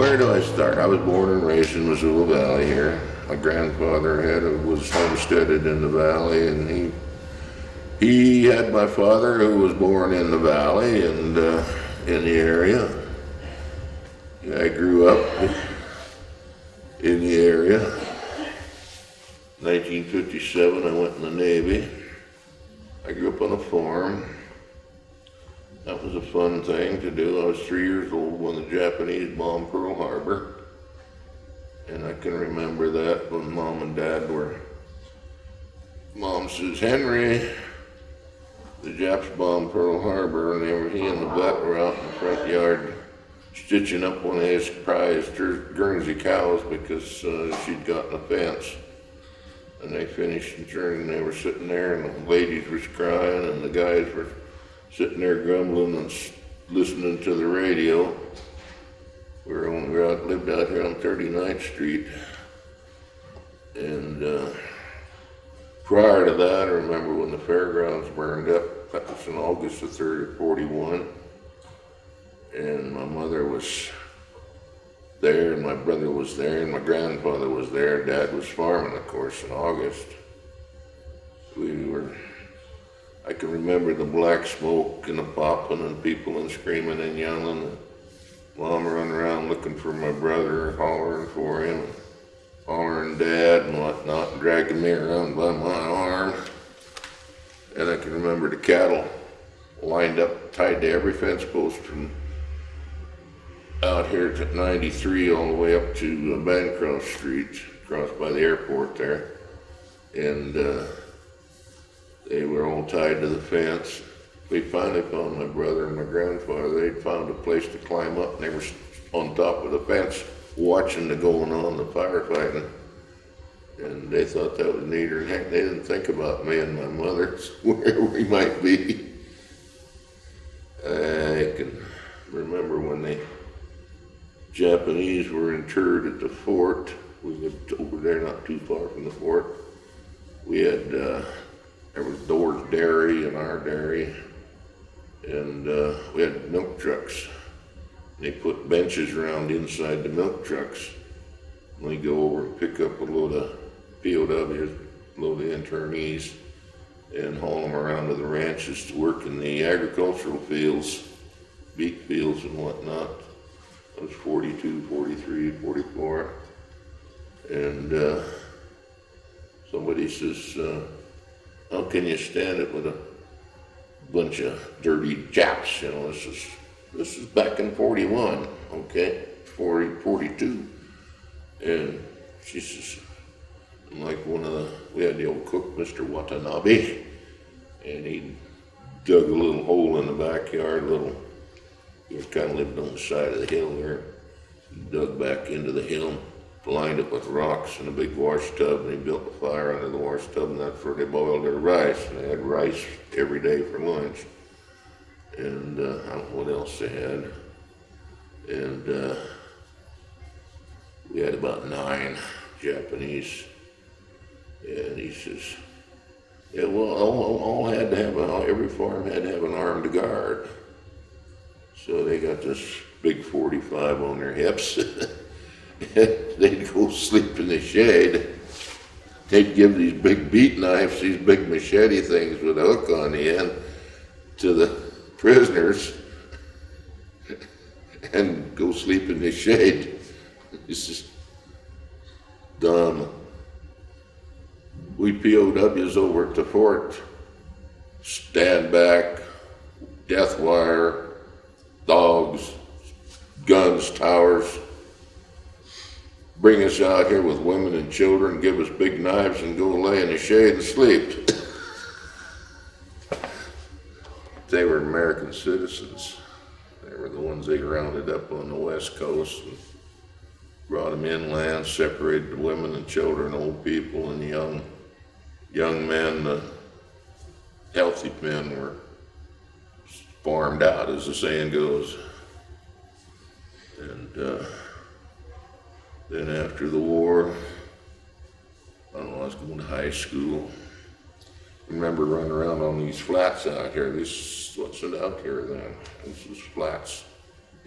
where do I start? I was born and raised in Missoula Valley here. My grandfather was homesteaded in the valley, and he had my father, who was born in the valley and in the area. I grew up in the area. 1957, I went in the Navy. I grew up on a farm. That was a fun thing to do. I was 3 years old when the Japanese bombed Pearl Harbor. And I can remember that when Mom and Dad Mom says, "Henry, the Japs bombed Pearl Harbor," and he and the vet were out in the front yard stitching up one of his prized Guernsey cows because she'd gotten a fence. And they finished and turned, and they were sitting there, and the ladies was crying, and the guys were sitting there grumbling and listening to the radio. We lived out here on 39th Street. And prior to that, I remember when the fairgrounds burned up. That was in August the 3rd of 41. And my mother was there, and my brother was there, and my grandfather was there. Dad was farming, of course, in August. I can remember the black smoke and the popping and people and screaming and yelling, and Mom running around looking for my brother, hollering for him, and hollering Dad and whatnot, and dragging me around by my arm. And I can remember the cattle lined up, tied to every fence post from out here at 93 all the way up to Bancroft Street, across by the airport there. And they were all tied to the fence. We finally found my brother and my grandfather. They'd found a place to climb up, and they were on top of the fence watching the going on, the firefighting. And they thought that was neater than heck. They didn't think about me and my mother, where we might be. I can remember when the Japanese were interred at the fort. We lived over there, not too far from the fort. We had, there was Door's Dairy and our dairy, and we had milk trucks. They put benches around inside the milk trucks. And we go over and pick up a load of POWs, a load of internees, and haul them around to the ranches to work in the agricultural fields, beet fields and whatnot. I was 42, 43, 44. And somebody says, "How can you stand it with a bunch of dirty Japs?" You know, this is back in 41, okay, 42. And she says, like we had the old cook, Mr. Watanabe, and he dug a little hole in the backyard, he kind of lived on the side of the hill there. He dug back into the hill, lined it with rocks and a big wash tub, and he built a fire under the wash tub, and that's where they boiled their rice. And they had rice every day for lunch. And I don't know what else they had. And we had about 9 Japanese. And he says, "Yeah, well, every farm had to have an armed guard." So they got this big 45 on their hips. They'd go sleep in the shade. They'd give these big beat knives, these big machete things with a hook on the end, to the prisoners, and go sleep in the shade. It's just dumb. We POWs over at the fort, stand back, death wire, dogs, guns, towers. Bring us out here with women and children, give us big knives, and go lay in the shade and sleep. They were American citizens. They were the ones they rounded up on the West Coast and brought them inland, separated the women and children, old people and young men. The healthy men were farmed out, as the saying goes. And then after the war, I don't know, I was going to high school. I remember running around on these flats out here. What's it out here then? This is flats.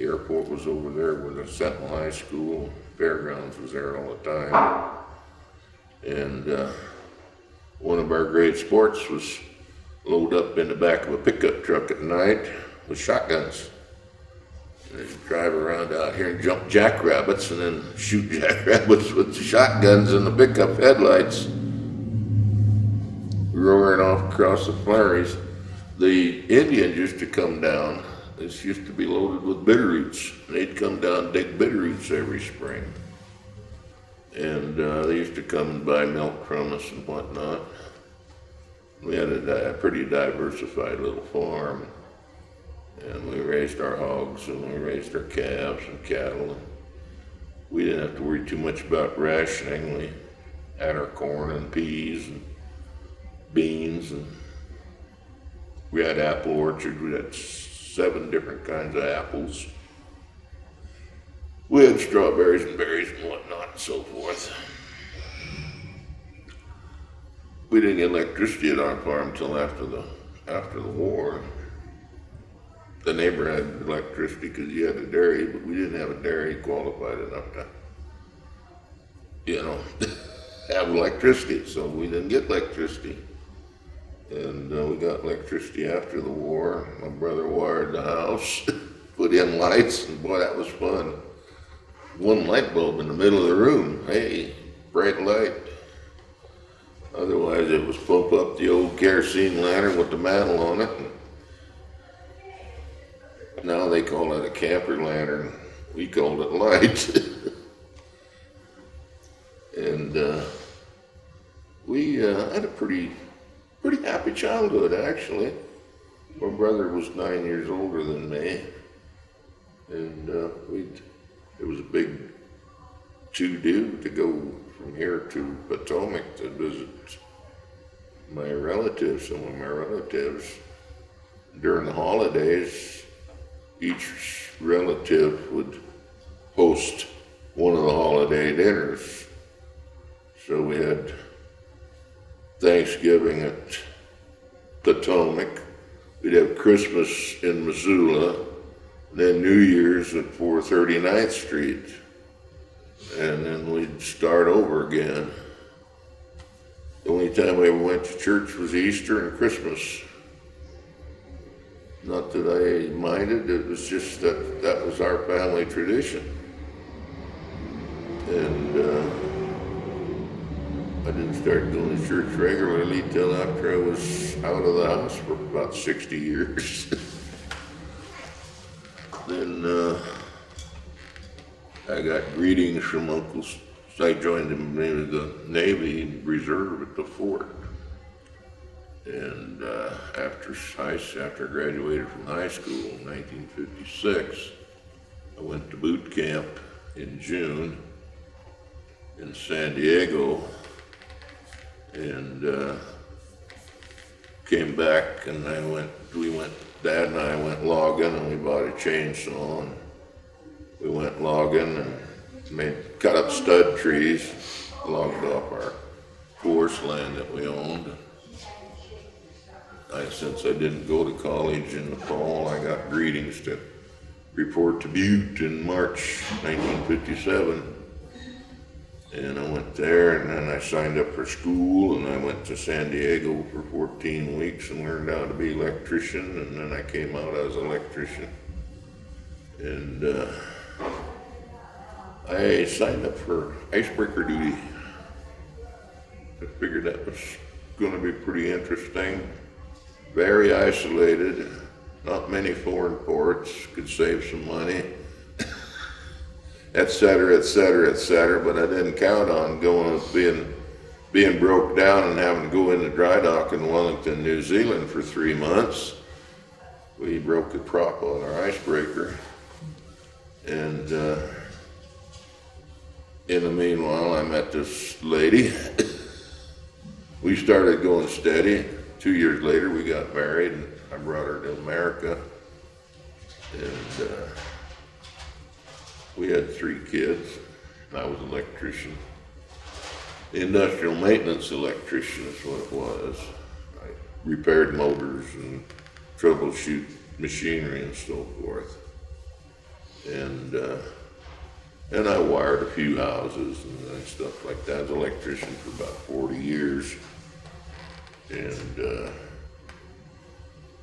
The airport was over there with the Sentinel High School. Fairgrounds was there all the time. And one of our great sports was load up in the back of a pickup truck at night with shotguns. And drive around out here and jump jackrabbits and then shoot jackrabbits with the shotguns and the pickup headlights roaring off across the prairies. The Indians used to come down. This used to be loaded with bitter roots. They'd come down and dig bitter roots every spring. And they used to come and buy milk from us and whatnot. We had a pretty diversified little farm. And we raised our hogs and we raised our calves and cattle. We didn't have to worry too much about rationing. We had our corn and peas and beans, and we had apple orchards. We had 7 different kinds of apples. We had strawberries and berries and whatnot and so forth. We didn't get electricity at our farm until after the war. The neighbor had electricity because he had a dairy, but we didn't have a dairy qualified enough to, have electricity, so we didn't get electricity. And we got electricity after the war. My brother wired the house, put in lights, and boy, that was fun. One light bulb in the middle of the room, hey, bright light. Otherwise, it was pump up the old kerosene lantern with the mantle on it. Now they call it a camper lantern. We called it light. And we had a pretty happy childhood, actually. My brother was 9 years older than me. And it was a big to-do to go from here to Potomac to visit my relatives, some of my relatives. During the holidays, each relative would host one of the holiday dinners. So we had Thanksgiving at Potomac. We'd have Christmas in Missoula, then New Year's at 439th Street. And then we'd start over again. The only time we ever went to church was Easter and Christmas. Not that I minded, it was just that was our family tradition. And I didn't start going to church regularly till after I was out of the house for about 60 years. Then I got greetings from uncles. I joined the Navy Reserve at the fort. And after I graduated from high school in 1956, I went to boot camp in June in San Diego, and came back, and Dad and I went logging, and we bought a chainsaw, and we went logging and cut up stud trees, logged off our forest land that we owned. Since I didn't go to college in the fall, I got greetings to report to Butte in March 1957. And I went there, and then I signed up for school, and I went to San Diego for 14 weeks and learned how to be an electrician, and then I came out as an electrician. And I signed up for icebreaker duty. I figured that was going to be pretty interesting. Very isolated, not many foreign ports, could save some money, et cetera, et cetera, et cetera, but I didn't count on being broke down and having to go into dry dock in Wellington, New Zealand for 3 months. We broke the prop on our icebreaker, and in the meanwhile, I met this lady. We started going steady. 2 years later, we got married, and I brought her to America, and we had 3 kids. I was an electrician. Industrial maintenance electrician is what it was. I repaired motors and troubleshoot machinery and so forth. and I wired a few houses and stuff like that. I was an electrician for about 40 years. And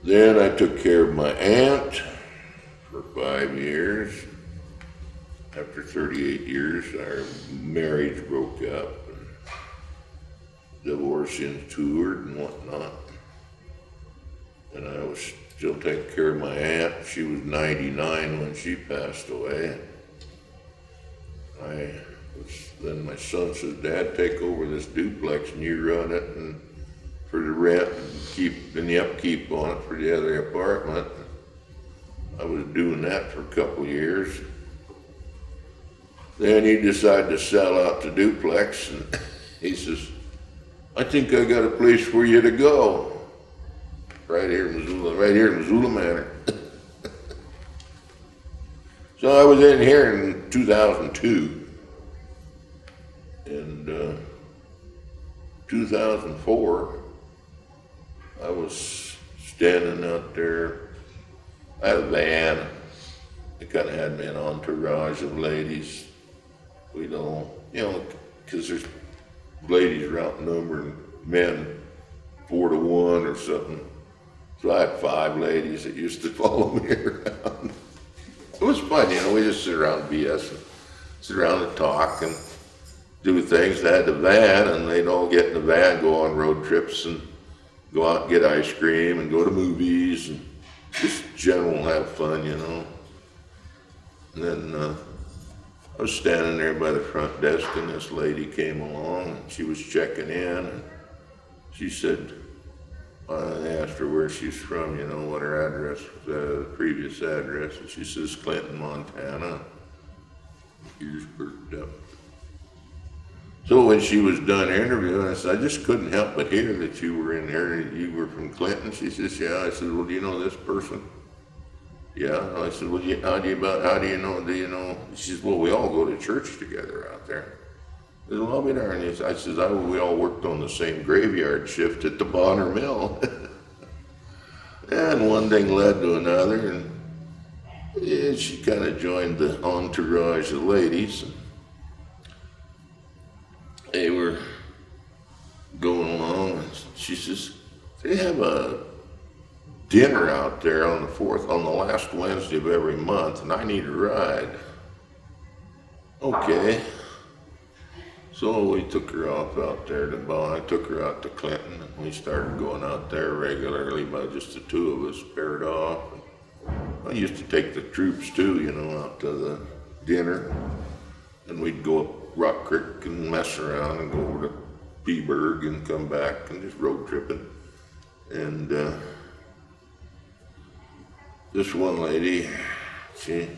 then I took care of my aunt for 5 years. After 38 years, our marriage broke up. Divorce ensued and whatnot. And I was still taking care of my aunt. She was 99 when she passed away. Then my son says, Dad, take over this duplex and you run it and for the rent and the upkeep on it for the other apartment. I was doing that for a couple of years. Then he decided to sell out the duplex and he says, I think I got a place for you to go. Right here in Missoula Manor. So I was in here in 2002. And 2004, I was standing out there. I had a van. It kind of had me an entourage of ladies. We don't, because there's ladies are outnumbering men 4 to 1 or something. So I had 5 ladies that used to follow me around. It was fun, we just sit around and BS and sit around and talk and do things. I had the van and they'd all get in the van, go on road trips and go out and get ice cream and go to movies and just general have fun, And then I was standing there by the front desk and this lady came along and she was checking in and she said, I asked her where she's from, what her address, the previous address, and she says Clinton, Montana. Years perked up. So when she was done interviewing, I said, I just couldn't help but hear that you were in there, you were from Clinton. She says, yeah. I said, well, do you know this person? Yeah. I said, well, how do you know? She says, well, we all go to church together out there. I said, well, I'll be there. And I says, we all worked on the same graveyard shift at the Bonner Mill. And one thing led to another, and she kind of joined the entourage of ladies. They were going along, and she says, they have a dinner out there on the last Wednesday of every month, and I need a ride. Okay. So we took her off out there to Bonn. I took her out to Clinton, and we started going out there regularly by just the 2 of us paired off. I used to take the troops too, out to the dinner, and we'd go up Rock Creek and mess around and go over to Peaburg and come back and just road tripping. And this one lady, she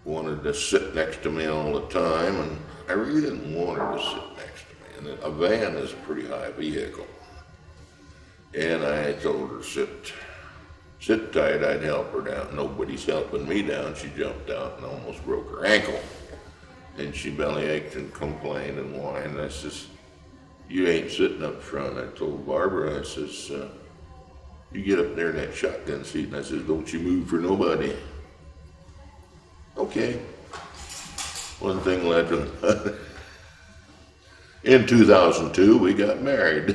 wanted to sit next to me all the time, and I really didn't want her to sit next to me. And a van is a pretty high vehicle. And I told her, sit tight, I'd help her down. Nobody's helping me down. She jumped out and almost broke her ankle. And she belly ached and complained and whined. I says, you ain't sitting up front. I told Barbara, I says, you get up there in that shotgun seat. And I says, don't you move for nobody. Okay. One thing led to another. In 2002, we got married.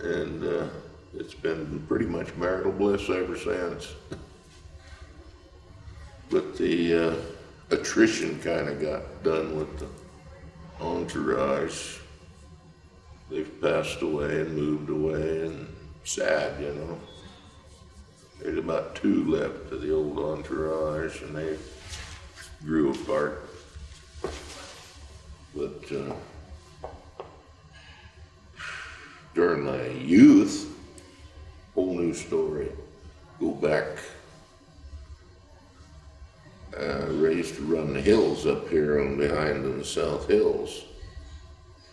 And it's been pretty much marital bliss ever since. But the attrition kind of got done with the entourage. They've passed away and moved away, and sad, There's about 2 left of the old entourage, and they grew apart. But during my youth, whole new story. Go back. I used to run the hills up here on behind in the South Hills.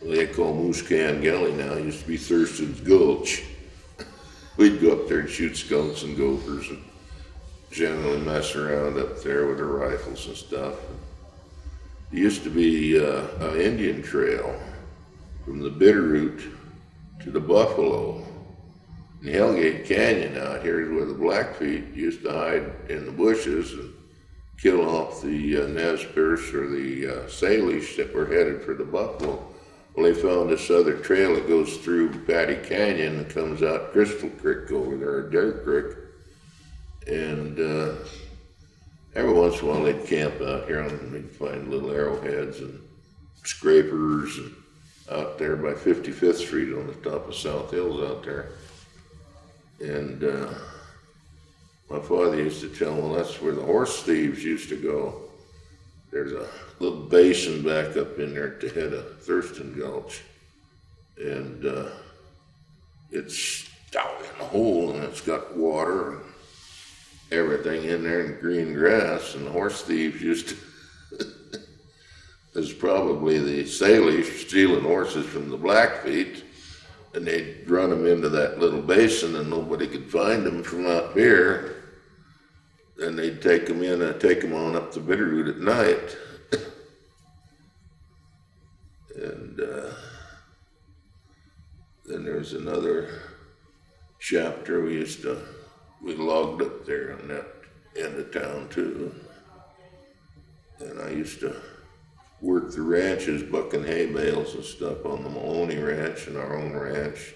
They call Moose Can Gully now. It used to be Thurston's Gulch. We'd go up there and shoot skunks and gophers and generally mess around up there with our rifles and stuff. There used to be an Indian trail from the Bitterroot to the Buffalo. in Hellgate Canyon out here is where the Blackfeet used to hide in the bushes and kill off the Nez Perce or the Salish that were headed for the buffalo. Well, they found this other trail that goes through Patty Canyon and comes out Crystal Creek over there, or Dare Creek. And every once in a while they'd camp out here and they'd find little arrowheads and scrapers and out there by 55th Street on the top of South Hills out there. And my father used to tell me, well, that's where the horse thieves used to go. There's a little basin back up in there at the head of Thurston Gulch. And it's down in a hole and it's got water and everything in there and green grass. And the horse thieves used to, it's probably the Salish stealing horses from the Blackfeet. And they'd run them into that little basin and nobody could find them from out here. Then they'd take them in and take them on up the Bitterroot at night. And then there's another chapter we logged up there on that end of town too. And I used to work the ranches, bucking hay bales and stuff on the Maloney Ranch and our own ranch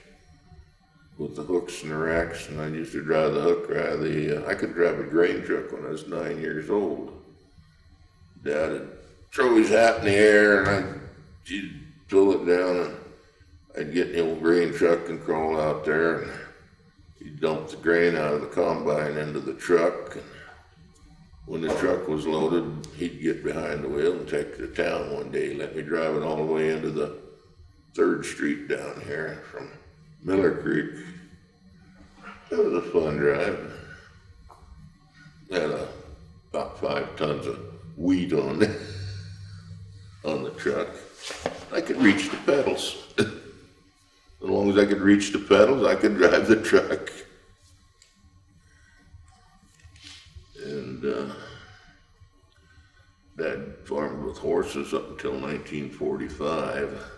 with the hooks and the racks, and I used to drive the hook ride. I could drive a grain truck when I was 9 years old. Dad would throw his hat in the air and he'd pull it down and I'd get in the old grain truck and crawl out there and he'd dump the grain out of the combine into the truck. And when the truck was loaded, he'd get behind the wheel and take it to town one day. He let me drive it all the way into the 3rd Street down here from Miller Creek. It was a fun drive. Had about 5 tons of wheat on the truck. I could reach the pedals. As long as I could reach the pedals, I could drive the truck. And Dad farmed with horses up until 1945.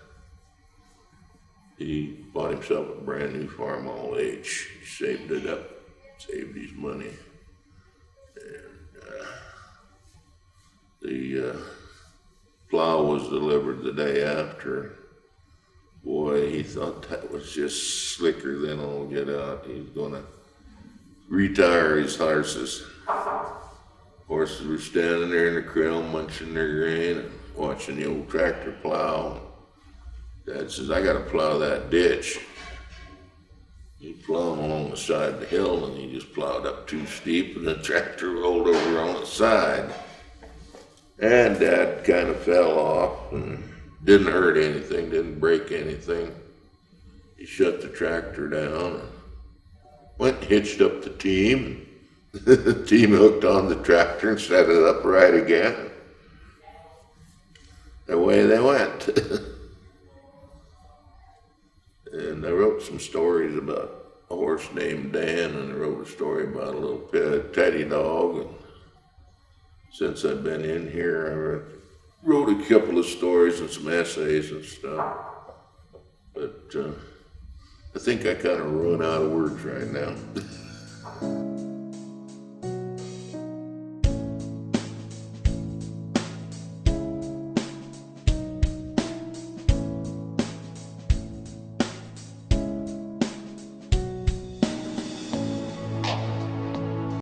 He bought himself a brand new farm all age. He saved it up, saved his money. And the plow was delivered the day after. Boy, he thought that was just slicker than all get out. He was gonna retire his horses. Horses were standing there in the creel munching their grain and watching the old tractor plow. Dad says, I gotta plow that ditch. He plowed along the side of the hill and he just plowed up too steep and the tractor rolled over on the side. And Dad kind of fell off and didn't hurt anything, didn't break anything. He shut the tractor down and went and hitched up the team. The team hooked on the tractor and set it up right again. Away they went. And I wrote some stories about a horse named Dan, and I wrote a story about a little teddy dog. And since I've been in here, I wrote a couple of stories and some essays and stuff. But I think I kind of run out of words right now.